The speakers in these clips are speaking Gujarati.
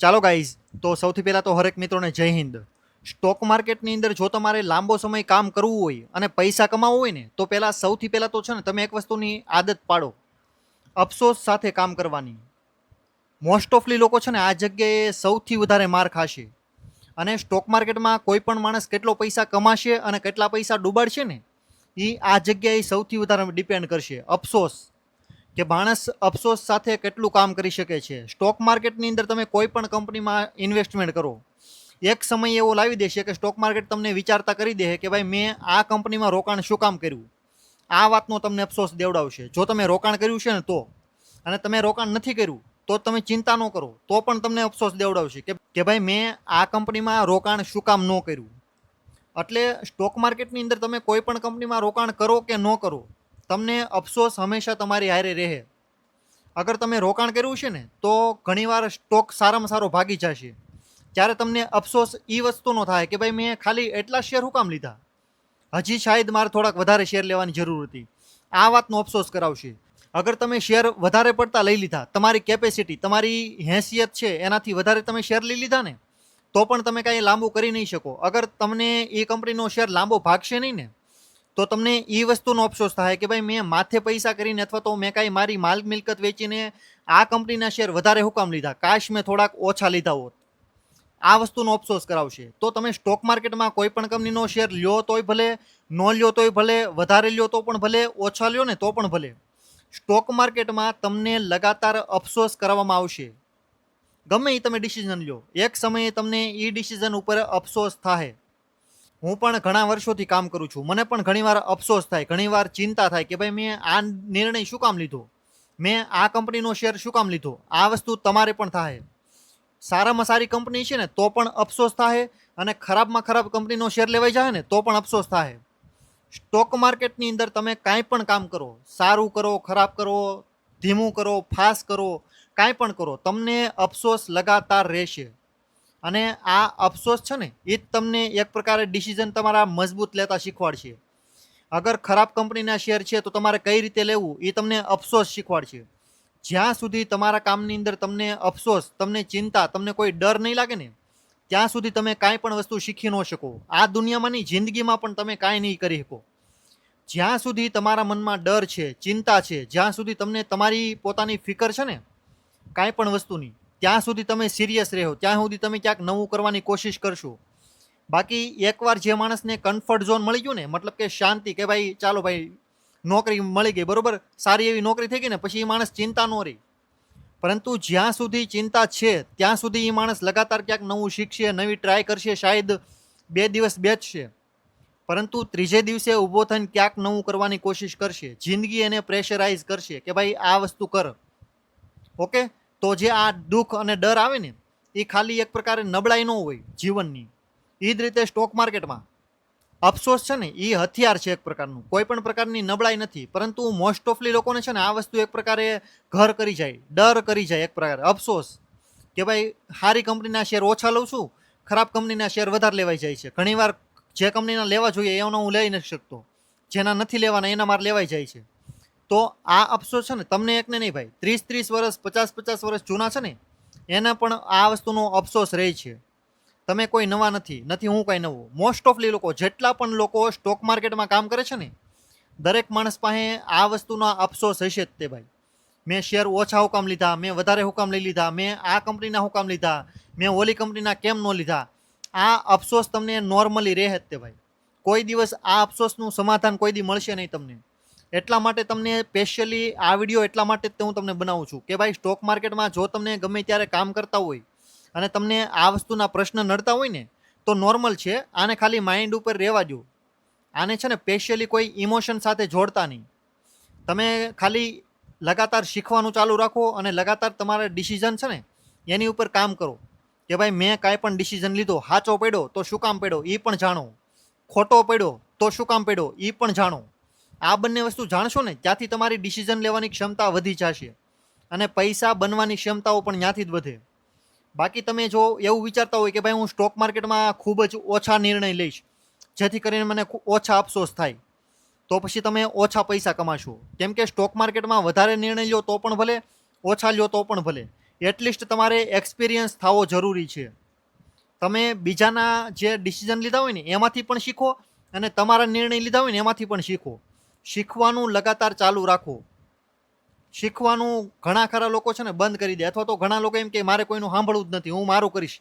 ચાલો ગાઈઝ, તો સૌથી પહેલાં તો હરેક મિત્રોને જય હિન્દ. સ્ટોક માર્કેટની અંદર જો તમારે લાંબો સમય કામ કરવું હોય અને પૈસા કમાવવું હોય ને, તો સૌથી પહેલાં તો છે ને, તમે એક વસ્તુની આદત પાડો, અફસોસ સાથે કામ કરવાની. મોસ્ટ ઓફલી લોકો છે ને આ જગ્યાએ સૌથી વધારે માર ખાશે. અને સ્ટોક માર્કેટમાં કોઈ પણ માણસ કેટલો પૈસા કમાશે અને કેટલા પૈસા ડૂબાડશે ને, એ આ જગ્યાએ સૌથી વધારે ડિપેન્ડ કરશે. અફસોસ કે માણસ અફસોસ સાથે કેટલું કામ કરી શકે છે. સ્ટોક માર્કેટની અંદર તમે કોઈ પણ કંપનીમાં ઇન્વેસ્ટમેન્ટ કરો, એક સમય એવો લાવી દેશે કે સ્ટોક માર્કેટ તમને વિચારતા કરી દે કે ભાઈ મેં આ કંપનીમાં રોકાણ શું કામ કર્યું. આ વાતનો તમને અફસોસ દેવડાવશે. જો તમે રોકાણ કર્યું છે ને તો, અને તમે રોકાણ નથી કર્યું તો તમે ચિંતા ન કરો, તો પણ તમને અફસોસ દેવડાવશે કે ભાઈ મેં આ કંપનીમાં રોકાણ શું કામ ન કર્યું. એટલે સ્ટોક માર્કેટની અંદર તમે કોઈ પણ કંપનીમાં રોકાણ કરો કે ન કરો, તમને અફસોસ હંમેશા તમારી હારે રહે. અગર તમે રોકાણ કર્યું છે ને, તો ઘણીવાર સ્ટોક સારામાં સારો ભાગી જશે. ત્યારે તમને અફસોસ એ વસ્તુનો થાય કે ભાઈ મેં ખાલી એટલા શેર શું કામ લીધા, હજી શાયદ મારે થોડાક વધારે શેર લેવાની જરૂર હતી. આ વાતનો અફસોસ કરાવશે. અગર તમે શેર વધારે પડતા લઈ લીધા, તમારી કેપેસિટી, તમારી હેસિયત છે એનાથી વધારે તમે શેર લઈ લીધા ને, તો પણ તમે કાંઈ લાંબુ કરી નહીં શકો. અગર તમને એ કંપનીનો શેર લાંબો ભાગશે નહીં ને, તો તમને એ વસ્તુનો અફસોસ થાય કે ભાઈ મેં માથે પૈસા કરીને અથવા તો મેં કાંઈ મારી માલ મિલકત વેચીને આ કંપનીના શેર વધારે હુકામ લીધા, કાશ મેં થોડાક ઓછા લીધા હોત. આ વસ્તુનો અફસોસ કરાવશે. તો તમે સ્ટોક માર્કેટમાં કોઈ પણ કંપનીનો શેર લ્યો તોય ભલે, ન લ્યો તોય ભલે, વધારે લ્યો તો પણ ભલે, ઓછા લ્યો ને તો પણ ભલે, સ્ટોક માર્કેટમાં તમને લગાતાર અફસોસ કરવામાં આવશે. ગમે એ તમે ડિસિઝન લ્યો, એક સમયે તમને એ ડિસિઝન ઉપર અફસોસ થાય. હું પણ ઘણા વર્ષોથી કામ કરું છું, મને પણ ઘણીવાર અફસોસ થાય, ઘણીવાર ચિંતા થાય કે ભાઈ મેં આ નિર્ણય શું કામ લીધો, મેં આ કંપનીનો શેર શું કામ લીધો. આ વસ્તુ તમારે પણ થાય. સારામાં સારી કંપની છે ને તો પણ અફસોસ થાય, અને ખરાબમાં ખરાબ કંપનીનો શેર લેવાઈ જાય ને તો પણ અફસોસ થાય. સ્ટોક માર્કેટની અંદર તમે કાંઈ પણ કામ કરો, સારું કરો, ખરાબ કરો, ધીમું કરો, ફાસ્ટ કરો, કાંઈ પણ કરો, તમને અફસોસ લગાતાર રહેશે. અને આ અફસોસ છે ને, એ જ તમને એક પ્રકારે ડિસિઝન તમારા મજબૂત લેતા શીખવાડશે. અગર ખરાબ કંપનીના શેર છે તો તમારે કઈ રીતે લેવું એ તમને અફસોસ શીખવાડશે. જ્યાં સુધી તમારા કામની અંદર તમને અફસોસ, તમને ચિંતા, તમને કોઈ ડર નહીં લાગે ને, ત્યાં સુધી તમે કાંઈ પણ વસ્તુ શીખી ન શકો. આ દુનિયામાં નહીં, જિંદગીમાં પણ તમે કાંઈ નહીં કરી શકો. જ્યાં સુધી તમારા મનમાં ડર છે, ચિંતા છે, જ્યાં સુધી તમને તમારી પોતાની ફિકર છે ને કાંઈ પણ વસ્તુની, ત્યાં સુધી તમે સિરિયસ રહો, ત્યાં સુધી તમે ક્યાંક નવું કરવાની કોશિશ કરશો. બાકી એકવાર જે માણસને કમ્ફર્ટ ઝોન મળી ગયું ને, મતલબ કે શાંતિ, કે ભાઈ ચાલો ભાઈ નોકરી મળી ગઈ, બરોબર, સારી એવી નોકરી થઈ ગઈ ને, પછી એ માણસ ચિંતા ન રહી. પરંતુ જ્યાં સુધી ચિંતા છે ત્યાં સુધી એ માણસ લગાતાર ક્યાંક નવું શીખશે, નવી ટ્રાય કરશે, શાયદ 2 દિવસ બેસશે, પરંતુ ત્રીજે દિવસે ઊભો થઈને ક્યાંક નવું કરવાની કોશિશ કરશે. જિંદગી એને પ્રેશરાઇઝ કરશે કે ભાઈ આ વસ્તુ કર. ઓકે, તો જે આ દુઃખ અને ડર આવે ને, એ ખાલી એક પ્રકારે નબળાઈ ન હોય જીવનની. એ જ રીતે સ્ટોક માર્કેટમાં અફસોસ છે ને, એ હથિયાર છે એક પ્રકારનું, કોઈ પણ પ્રકારની નબળાઈ નથી. પરંતુ મોસ્ટ ઓફલી લોકોને છે ને આ વસ્તુ એક પ્રકારે ઘર કરી જાય, ડર કરી જાય એક પ્રકારે, અફસોસ કે ભાઈ સારી કંપનીના શેર ઓછા લઉં છું, ખરાબ કંપનીના શેર વધારે લેવાઈ જાય છે. ઘણીવાર જે કંપનીના લેવા જોઈએ એનો હું લઈ નથી શકતો, જેના નથી લેવાના એના મારે લેવાઈ જાય છે. તો આ અફસોસ છે ને, તમને એકને નહીં ભાઈ, 30 વર્ષ, 50 વર્ષ જૂના છે ને, એને પણ આ વસ્તુનો અફસોસ રહે છે. તમે કોઈ નવા નથી હું કાંઈ નવું. મોસ્ટ ઓફલી લોકો, જેટલા પણ લોકો સ્ટોક માર્કેટમાં કામ કરે છે ને, દરેક માણસ પાસે આ વસ્તુનો અફસોસ હશે જ તે ભાઈ. મેં શેર ઓછા હુકામ લીધા, મેં વધારે હુકામ લઈ લીધા, મેં આ કંપનીના હુકામ લીધા, મેં ઓલી કંપનીના કેમ ન લીધા. આ અફસોસ તમને નોર્મલી રહે જ તે ભાઈ. કોઈ દિવસ આ અફસોસનું સમાધાન કોઈ દી મળશે નહીં તમને. એટલા માટે તમને સ્પેશિયલી આ વિડીયો એટલા માટે જ હું તમને બનાવું છું કે ભાઈ સ્ટોક માર્કેટમાં જો તમને ગમે ત્યારે કામ કરતા હોય અને તમને આ વસ્તુના પ્રશ્ન નડતા હોય ને, તો નોર્મલ છે, આને ખાલી માઇન્ડ ઉપર રહેવા દો. આને છે ને સ્પેશિયલી કોઈ ઇમોશન સાથે જોડતા નહીં. તમે ખાલી લગાતાર શીખવાનું ચાલુ રાખો અને લગાતાર તમારા ડિસિઝન છે ને એની ઉપર કામ કરો કે ભાઈ મેં કાંઈ પણ ડિસિઝન લીધો, સાચો પડ્યો તો શું કામ પડ્યો એ પણ જાણો, ખોટો પડ્યો તો શું કામ પડ્યો એ પણ જાણો. આ બંને વસ્તુ જાણશો ને, ત્યાંથી તમારી ડિસિઝન લેવાની ક્ષમતા વધી જશે, અને પૈસા બનવાની ક્ષમતાઓ પણ ત્યાંથી જ વધે. બાકી તમે જો એવું વિચારતા હોય કે ભાઈ હું સ્ટોક માર્કેટમાં ખૂબ જ ઓછા નિર્ણય લઈશ જેથી કરીને મને ઓછા અફસોસ થાય, તો પછી તમે ઓછા પૈસા કમાશો. કેમ કે સ્ટોક માર્કેટમાં વધારે નિર્ણય લો તો પણ ભલે, ઓછા લો તો પણ ભલે, એટલીસ્ટ તમારે એક્સપિરિયન્સ થવો જરૂરી છે. તમે બીજાના જે ડિસિઝન લીધા હોય ને એમાંથી પણ શીખો, અને તમારા નિર્ણય લીધા હોય ને એમાંથી પણ શીખો. શીખવાનું લગાતાર ચાલુ રાખો. શીખવાનું ઘણા ખરા લોકો છે ને બંધ કરી દે, અથવા તો ઘણા લોકો એમ કે મારે કોઈનું સાંભળવું જ નથી, હું મારું કરીશ.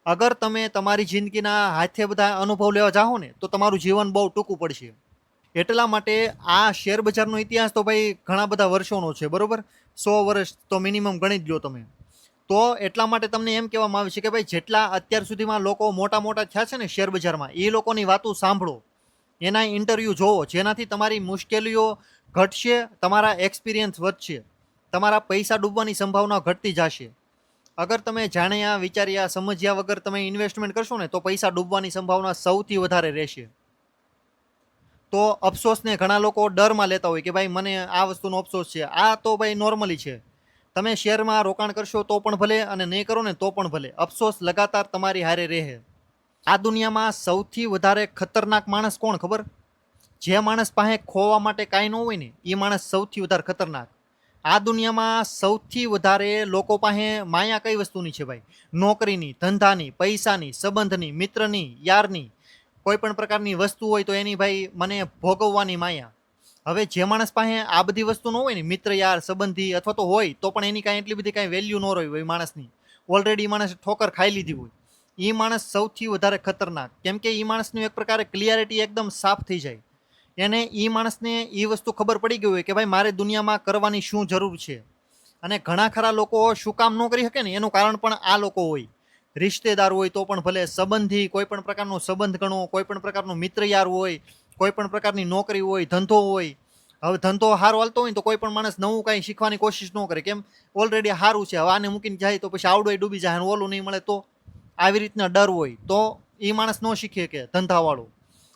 અગર તમે તમારી જિંદગીના હાથે બધા અનુભવ લેવા જાઓ ને તો તમારું જીવન બહુ ટૂંકું પડશે. એટલા માટે આ શેર બજારનો ઇતિહાસ તો ભાઈ ઘણા બધા વર્ષોનો છે, બરોબર. 100 વર્ષ તો મિનિમમ ગણી જ લો તમે. તો એટલા માટે તમને એમ કહેવામાં આવે છે કે ભાઈ જેટલા અત્યાર સુધીમાં લોકો મોટા મોટા થયા છે ને શેર બજારમાં, એ લોકોની વાતો સાંભળો, એના ઇન્ટરવ્યૂ જોવો, જેનાથી તમારી મુશ્કેલીઓ ઘટશે, તમારા એક્સપિરિયન્સ વધશે, તમારા પૈસા ડૂબવાની સંભાવના ઘટતી જશે. અગર તમે જાણ્યા વિચાર્યા સમજ્યા વગર તમે ઇન્વેસ્ટમેન્ટ કરશો ને તો પૈસા ડૂબવાની સંભાવના સૌથી વધારે રહેશે. તો અફસોસને ઘણા લોકો ડરમાં લેતા હોય કે ભાઈ મને આ વસ્તુનો અફસોસ છે. આ તો ભાઈ નોર્મલી છે. તમે શેરમાં રોકાણ કરશો તો પણ ભલે, અને નહીં કરો ને તો પણ ભલે, અફસોસ લગાતાર તમારી હારે રહે. આ દુનિયામાં સૌથી વધારે ખતરનાક માણસ કોણ ખબર? જે માણસ પાસે ખોવા માટે કાંઈ ન હોય ને એ માણસ સૌથી વધારે ખતરનાક. આ દુનિયામાં સૌથી વધારે લોકો પાસે માયા કઈ વસ્તુની છે ભાઈ? નોકરીની, ધંધાની, પૈસાની, સંબંધની, મિત્રની, યારની. કોઈ પણ પ્રકારની વસ્તુ હોય તો એની ભાઈ મને ભોગવવાની માયા. હવે જે માણસ પાસે આ બધી વસ્તુ ન હોય ને, મિત્ર, યાર, સંબંધી અથવા તો હોય તો પણ એની કાંઈ એટલી બધી કાંઈ વેલ્યુ ન રહી હોય માણસની, ઓલરેડી માણસે ઠોકર ખાઈ લીધી હોય, એ માણસ સૌથી વધારે ખતરનાક. કેમ કે એ માણસનું એક પ્રકારે ક્લિયરિટી એકદમ સાફ થઈ જાય. એને એ માણસને એ વસ્તુ ખબર પડી ગઈ હોય કે ભાઈ મારે દુનિયામાં કરવાની શું જરૂર છે. અને ઘણા ખરા લોકો શું કામ ન કરી શકે ને એનું કારણ પણ આ લોકો હોય. રિશ્તેદાર હોય તો પણ ભલે, સંબંધી, કોઈ પણ પ્રકારનો સંબંધ ગણો, કોઈ પણ પ્રકારનો મિત્ર યાર હોય, કોઈ પણ પ્રકારની નોકરી હોય, ધંધો હોય. હવે ધંધો સારો હાલતો હોય ને તો કોઈ પણ માણસ નવું કાંઈ શીખવાની કોશિશ ન કરે. કેમ? ઓલરેડી સારું છે, હવે આને મૂકીને જાય તો પછી આવડો ડૂબી જાય, ઓલું નહીં મળે તો. આવી રીતના ડર હોય તો એ માણસ ન શીખે. કે ધંધાવાળો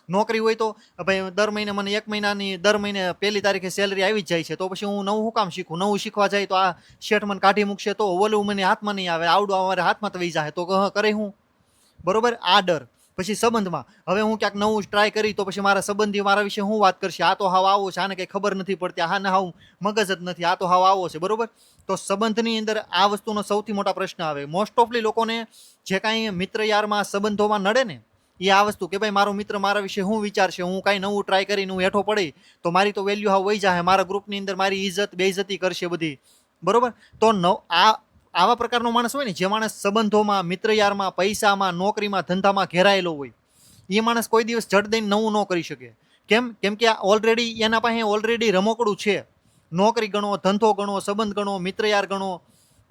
નોકરી હોય તો ભાઈ દર મહિને મને 1 મહિનાની દર મહિને 1 તારીખે સેલરી આવી જ જાય છે, તો પછી હું નવું શું કામ શીખું? નવું શીખવા જાય તો આ શેઠ મને કાઢી મૂકશે, તો ઓલું મને હાથમાં નહીં આવે, આવડું અમારે હાથમાં તો વહી જાય, તો કરે હું? બરોબર. આ ડર. પછી સંબંધમાં, હવે હું ક્યાંક નવું ટ્રાય કરી તો પછી મારા સંબંધી મારા વિશે શું વાત કરશે? આ તો હાવ આવો છે, આને કંઈ ખબર નથી પડતી, આને હાવ મગજ જ નથી, આ તો હાવ આવો છે, બરોબર. તો સંબંધની અંદર આ વસ્તુનો સૌથી મોટા પ્રશ્ન આવે. મોસ્ટ ઓફલી લોકોને જે કાંઈ મિત્ર યારમાં સંબંધોમાં નડે ને એ આ વસ્તુ કે ભાઈ મારો મિત્ર મારા વિશે શું વિચારશે, હું કાંઈ નવું ટ્રાય કરીને હું હેઠો પડી તો મારી તો વેલ્યુ હાવ વહી જાય, મારા ગ્રુપની અંદર મારી ઇજ્જત બેઇજ્જતી કરશે બધી, બરોબર. તો આવા પ્રકારનો માણસ હોય ને, જે માણસ સંબંધોમાં, મિત્ર યારમાં, પૈસામાં, નોકરીમાં, ધંધામાં ઘેરાયેલો હોય, એ માણસ કોઈ દિવસ જડ દઈને નવું ન કરી શકે. કેમ? કેમ કે આ ઓલરેડી એના પાસે ઓલરેડી રમકડું છે. નોકરી ગણો, ધંધો ગણો, સંબંધ ગણો, મિત્ર યાર ગણો,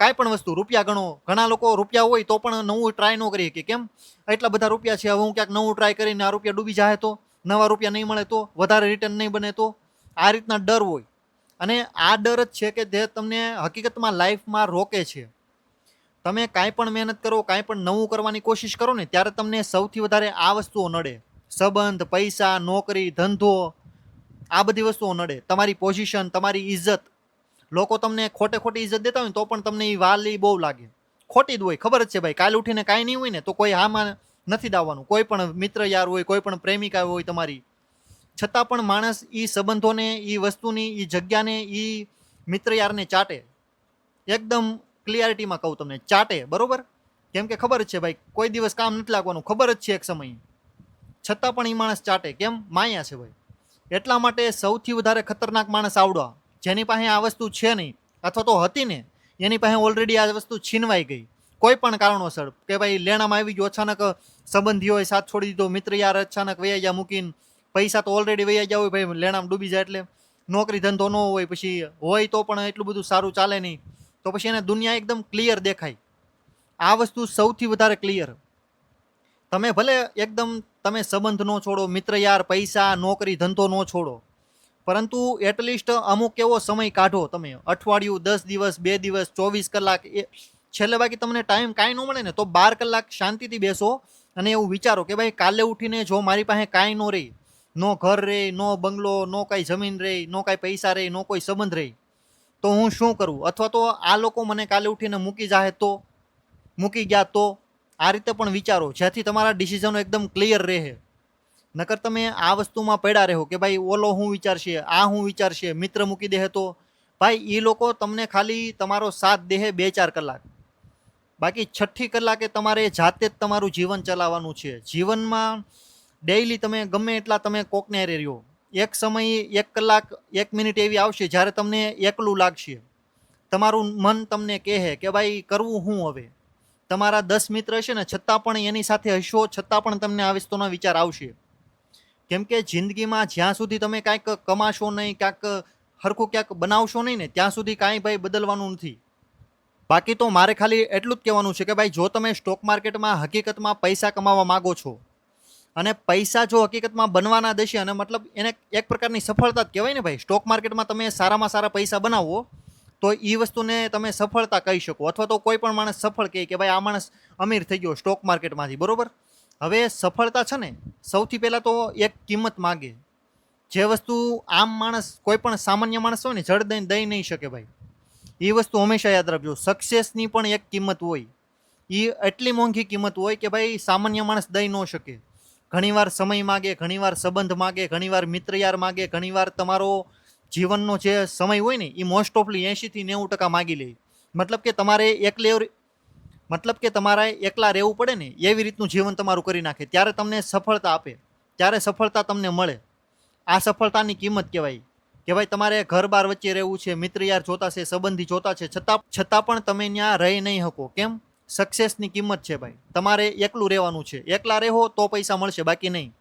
કાંઈ પણ વસ્તુ, રૂપિયા ગણો. ઘણા લોકો રૂપિયા હોય તો પણ નવું ટ્રાય ન કરી શકે. કેમ? એટલા બધા રૂપિયા છે, હવે હું ક્યાંક નવું ટ્રાય કરીને આ રૂપિયા ડૂબી જાય તો, નવા રૂપિયા નહીં મળે તો, વધારે રિટર્ન નહીં બને તો, આ રીતના ડર હોય. અને આ ડર જ છે કે જે તમને હકીકતમાં લાઈફમાં રોકે છે. તમે કાંઈ પણ મહેનત કરો, કાંઈ પણ નવું કરવાની કોશિશ કરો ને ત્યારે તમને સૌથી વધારે આ વસ્તુઓ નડે. સંબંધ, પૈસા, નોકરી, ધંધો, આ બધી વસ્તુઓ નડે. તમારી પોઝિશન, તમારી ઇજ્જત. લોકો તમને ખોટે ખોટી ઇજ્જત દેતા હોય ને તો પણ તમને એ વાલી બહુ લાગે. ખોટી જ હોય, ખબર જ છે ભાઈ. કાલ ઉઠીને કાંઈ નહીં હોય ને તો કોઈ હામાં નથી દાવાનું. કોઈ પણ મિત્ર યાર હોય, કોઈ પણ પ્રેમિકા હોય તમારી, છતાં પણ માણસ એ સંબંધોને, એ વસ્તુની, એ જગ્યાને, એ મિત્ર યારને ચાટે. એકદમ ક્લિયરિટીમાં કહું તમને, ચાટે, બરોબર. કેમ કે ખબર જ છે ભાઈ કોઈ દિવસ કામ નથી લાગવાનું, ખબર જ છે એક સમય, છતાં પણ એ માણસ ચાટે. કેમ? માયા છે ભાઈ. એટલા માટે સૌથી વધારે ખતરનાક માણસ આવડો, જેની પાસે આ વસ્તુ છે નહીં, અથવા તો હતી ને એની પાસે ઓલરેડી આ વસ્તુ છીનવાઈ ગઈ કોઈ પણ કારણોસર. કે ભાઈ લેણામાં આવી ગયો, અચાનક સંબંધી હોય સાથ છોડી દીધો, મિત્ર યાર અચાનક વૈયા ગયા મૂકીને, પૈસા તો ઓલરેડી વૈયા ગયા હોય ભાઈ, લેણામાં ડૂબી જાય એટલે, નોકરી ધંધો ન હોય, પછી હોય તો પણ એટલું બધું સારું ચાલે નહીં, તો પછી એને દુનિયા એકદમ ક્લિયર દેખાય. આ વસ્તુ સૌથી વધારે ક્લિયર. તમે ભલે એકદમ તમે સંબંધ ન છોડો, મિત્ર યાર, પૈસા, નોકરી, ધંધો ન છોડો, પરંતુ એટલીસ્ટ અમુક એવો સમય કાઢો. તમે અઠવાડિયું, 10 દિવસ, 2 દિવસ, 24 કલાક, છેલ્લે બાકી તમને ટાઈમ કાંઈ ન મળે ને તો 12 કલાક શાંતિથી બેસો અને એવું વિચારો કે ભાઈ કાલે ઉઠીને જો મારી પાસે કાંઈ ન રહે, નો ઘર રહે, નો બંગલો, નો કાંઈ જમીન રહે, નો કાંઈ પૈસા રહે, નો કોઈ સંબંધ રહે, તો હું શું કરું? અથવા તો આ લોકો મને કાલે ઉઠીને મૂકી જાય તો, મૂકી ગયા તો. આ રીતે પણ વિચારો, જેથી તમારા ડિસિઝનો એકદમ ક્લિયર રહે. નકર તમે આ વસ્તુમાં પડ્યા રહો કે ભાઈ ઓલો શું વિચારશે, આ શું વિચારશે, મિત્ર મૂકી દે તો, ભાઈ એ લોકો તમને ખાલી તમારો સાથ દેહે 2-4 કલાક, બાકી 6ઠ્ઠી કલાકે તમારે જાતે જ તમારું જીવન ચલાવવાનું છે. જીવનમાં ડેઈલી તમે ગમે એટલા તમે કોકને હારે રહ્યો, એક સમય 1 કલાક 1 મિનિટ એવી આવશે જ્યારે તમને એકલું લાગશે. તમારું મન તમને કહે કે ભાઈ કરવું શું હવે. તમારા 10 મિત્ર હશે ને છતાં પણ એની સાથે હશો છતાં પણ તમને આ વસ્તુનો વિચાર આવશે. કેમ કે જિંદગીમાં જ્યાં સુધી તમે કાંઈક કમાશો નહીં, ક્યાંક હરખું ક્યાંક બનાવશો નહીં ને ત્યાં સુધી કાંઈ ભાઈ બદલવાનું નથી. બાકી તો મારે ખાલી એટલું જ કહેવાનું છે કે ભાઈ જો તમે સ્ટોક માર્કેટમાં હકીકતમાં પૈસા કમાવા માગો છો અને પૈસા જો હકીકતમાં બનવાના દેશે, અને મતલબ એને એક પ્રકારની સફળતા જ કહેવાય ને ભાઈ. સ્ટોક માર્કેટમાં તમે સારામાં સારા પૈસા બનાવો તો એ વસ્તુને તમે સફળતા કહી શકો, અથવા તો કોઈ પણ માણસ સફળ કહે કે ભાઈ આ માણસ અમીર થઈ ગયો સ્ટોક માર્કેટમાંથી, બરોબર. હવે સફળતા છે ને સૌથી પહેલાં તો એક કિંમત માગે. જે વસ્તુ આમ માણસ કોઈ પણ સામાન્ય માણસ હોય ને જડ દઈને દઈ નહીં શકે ભાઈ. એ વસ્તુ હંમેશા યાદ રાખજો. સક્સેસની પણ એક કિંમત હોય, એ એટલી મોંઘી કિંમત હોય કે ભાઈ સામાન્ય માણસ દઈ ન શકે. ઘણીવાર સમય માગે, ઘણીવાર સંબંધ માગે, ઘણીવાર મિત્રયાર માગે, ઘણીવાર તમારો જીવનનો જે સમય હોય ને એ મોસ્ટ ઓફલી 80થી 90% માગી લે. મતલબ કે તમારે એકલા રહેવું પડે ને એવી રીતનું જીવન તમારું કરી નાખે, ત્યારે તમને સફળતા આપે, ત્યારે સફળતા તમને મળે. આ સફળતાની કિંમત કહેવાય કે ભાઈ તમારે ઘર બાર વચ્ચે રહેવું છે, મિત્ર યાર જોતા છે, સંબંધી જોતા છે, છતાં પણ તમે ત્યાં રહી નહીં શકો. કેમ? સક્સેસની કિંમત છે ભાઈ. તમારે એકલું રહેવાનું છે, એકલા રહો તો પૈસા મળશે, બાકી નહીં.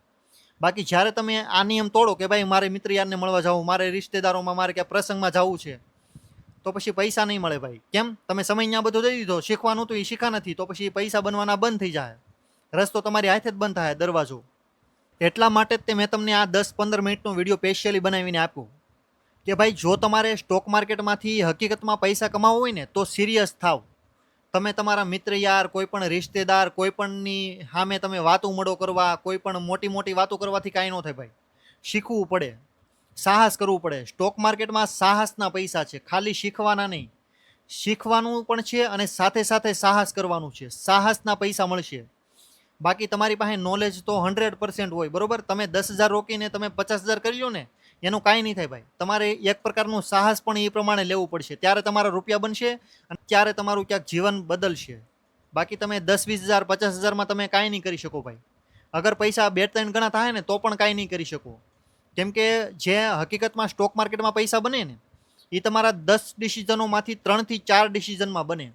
બાકી જ્યારે તમે આ નિયમ તોડો કે ભાઈ મારે મિત્ર યારને મળવા જવું, મારે રિશ્તેદારોમાં, મારે ક્યાં પ્રસંગમાં જવું છે, તો પછી પૈસા નહીં મળે ભાઈ. કેમ? તમે સમય ત્યાં બધો દઈ દીધો, શીખવાનું તો એ શીખા નથી, તો પછી પૈસા બનવાના બંધ થઈ જાય, રસ્તો તમારી હાથે જ બંધ થાય, દરવાજો. એટલા માટે જ તે મેં તમને આ 10-15 મિનિટનો વિડીયો સ્પેશિયલી બનાવીને આપ્યો કે ભાઈ જો તમારે સ્ટોક માર્કેટમાંથી હકીકતમાં પૈસા કમાવો હોય ને તો સિરિયસ થાવ. તમે તમારા મિત્ર યાર, કોઈ પણ રિશ્તેદાર, કોઈ પણની સામે તમે વાતો મળો કરવા, કોઈ પણ મોટી મોટી વાતો કરવાથી કાંઈ ન થાય ભાઈ. શીખવું પડે, સાહસ કરવું પડે. સ્ટોક માર્કેટમાં સાહસના પૈસા છે, ખાલી શીખવાના નહીં. શીખવાનું પણ છે અને સાથે સાથે સાહસ કરવાનું છે. સાહસના પૈસા મળશે. બાકી તમારી પાસે નોલેજ તો 100% હોય, બરોબર. તમે 10,000 રોકીને તમે 50,000 કરી લો ને એનું કાંઈ નહીં થાય ભાઈ. તમારે એક પ્રકારનું સાહસ પણ એ પ્રમાણે લેવું પડશે, ત્યારે તમારા રૂપિયા બનશે અને ત્યારે તમારું ક્યાંક જીવન બદલશે. બાકી તમે 10-20,000 50,000માં તમે કાંઈ નહીં કરી શકો ભાઈ. અગર પૈસા 2-3 ગણા થાય ને તો પણ કાંઈ નહીં કરી શકો. કેમ કે જે હકીકતમાં સ્ટોક માર્કેટમાં પૈસા બને ને એ તમારા 10 ડિસિઝનોમાંથી 3થી 4 ડિસિઝનમાં બને.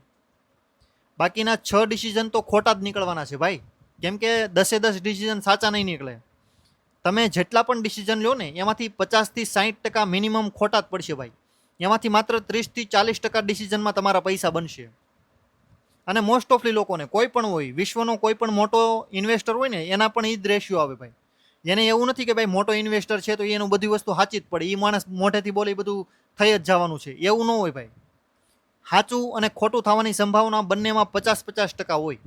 બાકીના 6 ડિસિઝન તો ખોટા જ નીકળવાના છે ભાઈ. કેમ કે 10 ડિસિઝન સાચા નહીં નીકળે. તમે જેટલા પણ ડિસિઝન લો ને એમાંથી 50થી 60% મિનિમમ ખોટા જ પડશે ભાઈ. એમાંથી માત્ર 30થી 40% ડિસિઝનમાં તમારા પૈસા બનશે. અને મોસ્ટ ઓફલી લોકોને કોઈ પણ હોય, વિશ્વનો કોઈ પણ મોટો ઇન્વેસ્ટર હોય ને એના પણ એ જ રેશિયો આવે ભાઈ. એને એવું નથી કે ભાઈ મોટો ઇન્વેસ્ટર છે તો એનું બધી વસ્તુ સાચી જ પડે, એ માણસ મોઢેથી બોલે બધું થઈ જ જવાનું છે, એવું ન હોય ભાઈ. સાચું અને ખોટું થવાની સંભાવના બંનેમાં 50-50% હોય.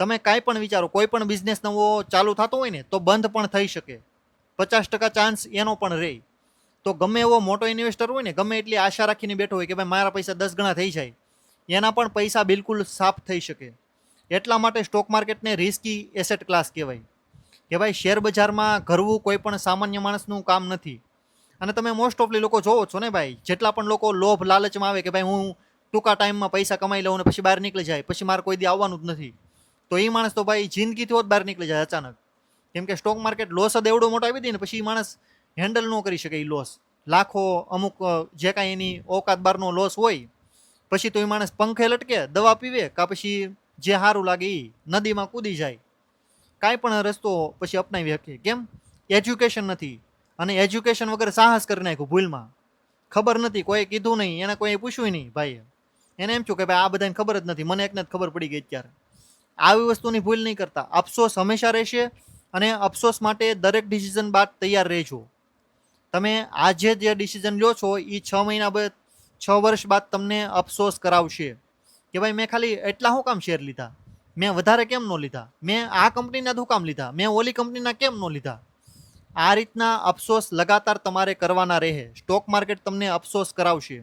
તમે કાંઈ પણ વિચારો, કોઈ પણ બિઝનેસ નવો ચાલુ થતો હોય ને તો બંધ પણ થઈ શકે, 50% ચાન્સ એનો પણ રહે. તો ગમે એવો મોટો ઇન્વેસ્ટર હોય ને, ગમે એટલી આશા રાખીને બેઠો હોય કે ભાઈ મારા પૈસા 10 ગણા થઈ જાય, એના પણ પૈસા બિલકુલ સાફ થઈ શકે. એટલા માટે સ્ટોક માર્કેટને રિસ્કી એસેટ ક્લાસ કહેવાય કે ભાઈ શેર બજારમાં ઘરવું કોઈ પણ સામાન્ય માણસનું કામ નથી. અને તમે મોસ્ટ ઓફલી લોકો જોવો છો ને ભાઈ, જેટલા પણ લોકો લોભ લાલચમાં આવે કે ભાઈ હું ટૂંકા ટાઈમમાં પૈસા કમાઈ લઉં અને પછી બહાર નીકળી જાય, પછી મારે કોઈ દી આવવાનું જ નથી, તો એ માણસ તો ભાઈ જિંદગીથી જ બહાર નીકળી જાય અચાનક. કેમ કે સ્ટોક માર્કેટ લોસ જ એવડો મોટો આવી દે ને પછી એ માણસ હેન્ડલ ન કરી શકે. એ લોસ લાખો, અમુક જે કાંઈ એની ઓકાત બારનો લોસ હોય, પછી તો એ માણસ પંખે લટકે, દવા પીવે, કાં પછી જે સારું લાગે એ નદીમાં કૂદી જાય, કાંઈ પણ રસ્તો પછી અપનાવી શકે. કેમ? એજ્યુકેશન નથી. અને એજ્યુકેશન વગર સાહસ કરી નાખ્યું ભૂલમાં. ખબર નથી, કોઈ કીધું નહીં, એને કોઈ પૂછ્યું નહીં ભાઈ. એને એમ થયું કે ભાઈ આ બધાને ખબર જ નથી, મને એકને જ ખબર પડી ગઈ અત્યારે. આવી વસ્તુની ભૂલ નહીં કરતા. અફસોસ હંમેશા રહેશે અને અફસોસ માટે દરેક ડિસિઝન બાદ તૈયાર રહેજો. તમે આજે જે ડિસિઝન લો છો એ 6 મહિના બાદ, 6 વર્ષ બાદ તમને અફસોસ કરાવશે કે ભાઈ મેં ખાલી એટલા શું કામ શેર લીધા, મેં વધારે કેમ ન લીધા, મેં આ કંપનીના શું કામ લીધા, મેં ઓલી કંપનીના કેમ ન લીધા. આ રીતના અફસોસ લગાતાર તમારે કરવાના રહે. સ્ટોક માર્કેટ તમને અફસોસ કરાવશે.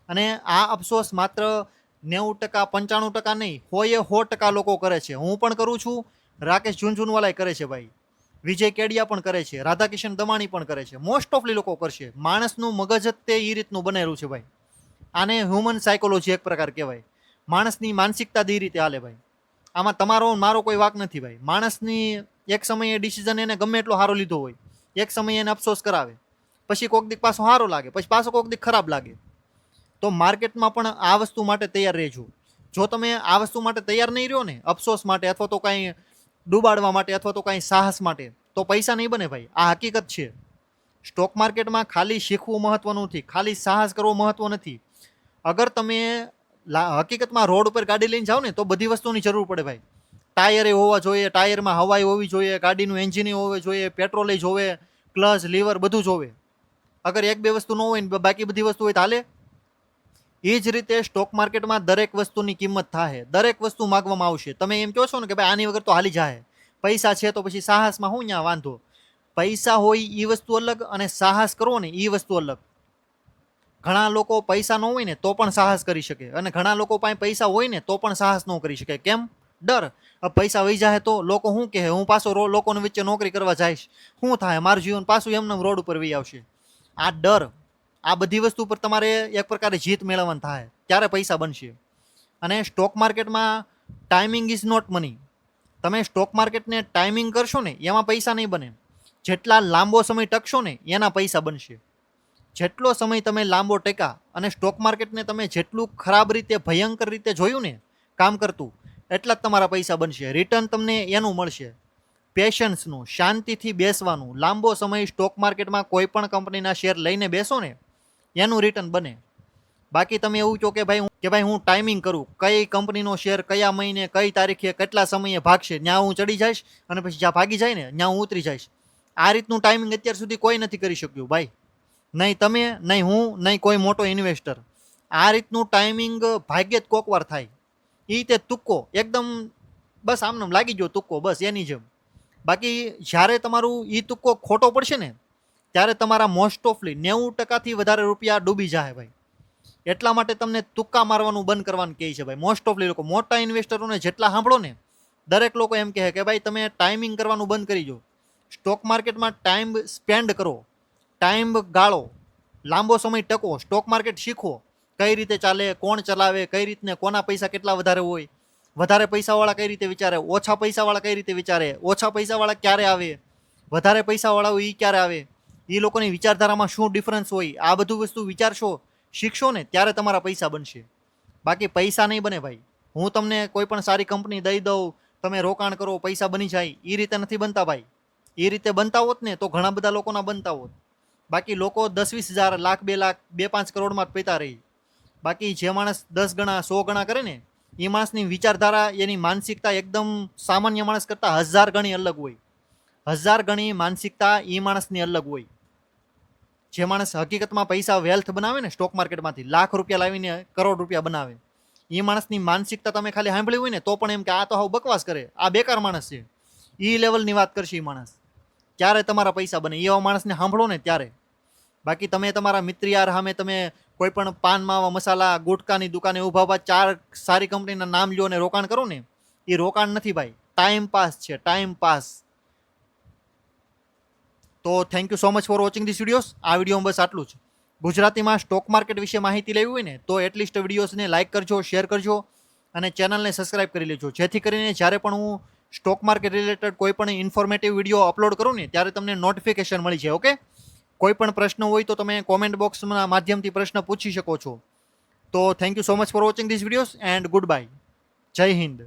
અને આ અફસોસ માત્ર 90% 95% નહીં, 100% લોકો કરે છે. હું પણ કરું છું, રાકેશ ઝુનઝુનવાલા કરે છે ભાઈ. વિજય કેડિયા પણ કરે છે, રાધાકિશન દમાણી પણ કરે છે, મોસ્ટ ઓફલી લોકો કરશે. માણસનું મગજ જ તે એ રીતનું બનેલું છે ભાઈ. આને હ્યુમન સાયકોલોજી એક પ્રકાર કહેવાય. માણસની માનસિકતા એ રીતે હાલે ભાઈ. આમાં તમારો મારો કોઈ વાક નથી ભાઈ. માણસની એક સમયે ડિસિઝન એને ગમે એટલો સારો લીધો હોય, એક સમયે એને અફસોસ કરાવે, પછી કોક દીક પાછો સારો લાગે, પછી પાછો કોક દીક ખરાબ લાગે. તો માર્કેટમાં પણ આ વસ્તુ માટે તૈયાર રહેજો. જો તમે આ વસ્તુ માટે તૈયાર નહીં રહ્યો ને, અફસોસ માટે અથવા તો કાંઈ ડૂબાડવા માટે અથવા તો કાંઈ સાહસ માટે, તો પૈસા નહીં બને ભાઈ. આ હકીકત છે. સ્ટોક માર્કેટમાં ખાલી શીખવું મહત્વનું નથી, ખાલી સાહસ કરવો મહત્વ નથી. અગર તમે હકીકતમાં રોડ ઉપર ગાડી લઈને જાઓ ને તો બધી વસ્તુની જરૂર પડે ભાઈ. ટાયરે હોવા જોઈએ, ટાયરમાં હવાઈ હોવી જોઈએ, ગાડીનું એન્જિન હોવું જોઈએ, પેટ્રોલ જોવે, ક્લચ, લીવર બધું જોવે. અગર એક બે વસ્તુ ન હોય ને બાકી બધી વસ્તુ હોય તો હાલે? એ જ રીતે સ્ટોક માર્કેટમાં દરેક વસ્તુની કિંમત થાય, દરેક વસ્તુ માગવામાં આવશે. તમે એમ કહો છો ને કે ભાઈ આની વગર તો હાલી જાય, પૈસા છે તો પછી સાહસમાં શું ત્યાં વાંધો? પૈસા હોય એ વસ્તુ અલગ અને સાહસ કરવો ને એ વસ્તુ અલગ. ઘણા લોકો પૈસા ન હોય ને તો પણ સાહસ કરી શકે, અને ઘણા લોકો પાસે પૈસા હોય ને તો પણ સાહસ ન કરી શકે. કેમ? ડર. પૈસા વહી જાય તો લોકો શું કહે, હું પાછો લોકોની વચ્ચે નોકરી કરવા જઈશ, શું થાય, મારું જીવન પાછું એમને રોડ ઉપર વહી આવશે. આ ડર, આ બધી વસ્તુ પર તમારે એક પ્રકારે જીત મેળવવાની થાય ત્યારે પૈસા બનશે. અને સ્ટોક માર્કેટમાં ટાઈમિંગ ઇઝ નોટ મની. તમે સ્ટોક માર્કેટને ટાઈમિંગ કરશો ને એમાં પૈસા નહીં બને. જેટલા લાંબો સમય ટકશો ને એના પૈસા બનશે. જેટલો સમય તમે લાંબો ટેકા અને સ્ટોક માર્કેટને તમે જેટલું ખરાબ રીતે ભયંકર રીતે જોયું ને કામ કરતું, એટલા જ તમારા પૈસા બનશે. રિટર્ન તમને એનું મળશે, પેશન્સનું, શાંતિથી બેસવાનું. લાંબો સમય સ્ટોક માર્કેટમાં કોઈ પણ કંપનીના શેર લઈને બેસો ને એનું રિટર્ન બને. બાકી તમે એવું કહો કે ભાઈ હું ટાઈમિંગ કરું, કઈ કંપનીનો શેર કયા મહિને કઈ તારીખે કેટલા સમયે ભાગશે, ત્યાં હું ચડી જઈશ અને પછી જ્યાં ભાગી જાય ને ત્યાં હું ઉતરી જઈશ. આ રીતનું ટાઈમિંગ અત્યાર સુધી કોઈ નથી કરી શક્યું ભાઈ. નહીં તમે, નહીં હું, નહીં કોઈ મોટો ઇન્વેસ્ટર. આ રીતનું ટાઈમિંગ ભાગ્યે જ કોકવાર થાય. એ તે તુક્કો એકદમ, બસ આમને લાગી ગયો તુક્કો, બસ એની જેમ. બાકી જ્યારે તમારું એ તુક્કો ખોટો પડશે ને ત્યારે તમારા મોસ્ટ ઓફલી 90%થી વધારે રૂપિયા ડૂબી જાય ભાઈ. એટલા માટે તમને તુક્કા મારવાનું બંધ કરવાનું કહે છે ભાઈ. મોસ્ટ ઓફલી લોકો, મોટા ઇન્વેસ્ટરોને જેટલા સાંભળો ને દરેક લોકો એમ કહે કે ભાઈ તમે ટાઈમિંગ કરવાનું બંધ કરી દો. સ્ટોક માર્કેટમાં ટાઈમ સ્પેન્ડ કરો, ટાઈમ ગાળો, લાંબો સમય ટકો, સ્ટોક માર્કેટ શીખો, કઈ રીતે ચાલે, કોણ ચલાવે, કઈ રીતને, કોના પૈસા કેટલા વધારે હોય, વધારે પૈસાવાળા કઈ રીતે વિચારે, ઓછા પૈસાવાળા કઈ રીતે વિચારે, ઓછા પૈસાવાળા ક્યારે આવે, વધારે પૈસાવાળા હોય એ ક્યારે આવે, એ લોકોની વિચારધારામાં શું ડિફરન્સ હોય, આ બધું વસ્તુ વિચારશો, શીખશો ને ત્યારે તમારા પૈસા બનશે. બાકી પૈસા નહીં બને ભાઈ. હું તમને કોઈ પણ સારી કંપની દઈ દઉં, તમે રોકાણ કરો, પૈસા બની જાય, એ રીતે નથી બનતા ભાઈ. એ રીતે બનતા હોત ને તો ઘણા બધા લોકોના બનતા હોત. બાકી લોકો 10-20 હજાર, લાખ, 2 લાખ, 2-5 કરોડમાં જ પૈતા રહી. બાકી જે માણસ 10 ગણા 100 ગણા કરે ને એ માણસની વિચારધારા, એની માનસિકતા એકદમ સામાન્ય માણસ કરતાં 1000 ગણી અલગ હોય. 1000 ગણી માનસિકતા એ માણસની અલગ હોય. જે માણસ હકીકતમાં પૈસા વેલ્થ બનાવે ને સ્ટોક માર્કેટમાંથી, લાખ રૂપિયા લાવીને કરોડ રૂપિયા બનાવે, એ માણસની માનસિકતા તમે ખાલી સાંભળી હોય ને તો પણ એમ કે આ તો હાવ બકવાસ કરે, આ બેકાર માણસ છે, એ લેવલની વાત કરશે એ માણસ. ત્યારે તમારા પૈસા બને એવા માણસને સાંભળો ને ત્યારે. બાકી તમે તમારા મિત્રયાર સામે તમે કોઈ પણ પાન માવા મસાલા ગુટકાની દુકાને ઊભા 4 સારી કંપનીના નામ લ્યો ને રોકાણ કરો ને, એ રોકાણ નથી ભાઈ, ટાઈમ પાસ છે, ટાઈમ પાસ. તો thank you so much for watching this videos. આ વિડીયોમાં બસ આટલું જ. ગુજરાતીમાં સ્ટોક માર્કેટ વિશે માહિતી લેવી હોય ને તો એટલીસ્ટ વિડીયોઝને લાઇક કરજો, શેર કરજો અને ચેનલને સબસ્ક્રાઇબ કરી લેજો, જેથી કરીને જ્યારે પણ હું સ્ટોક માર્કેટ રિલેટેડ કોઈ પણ ઇન્ફોર્મેટિવ વિડીયો અપલોડ કરું ને ત્યારે તમને નોટિફિકેશન મળી જાય. ઓકે, કોઈ પણ પ્રશ્ન હોય તો તમે કોમેન્ટ બોક્સના માધ્યમથી પ્રશ્ન પૂછી શકો છો. તો thank you so much for watching this videos and good bye. જય હિન્દ.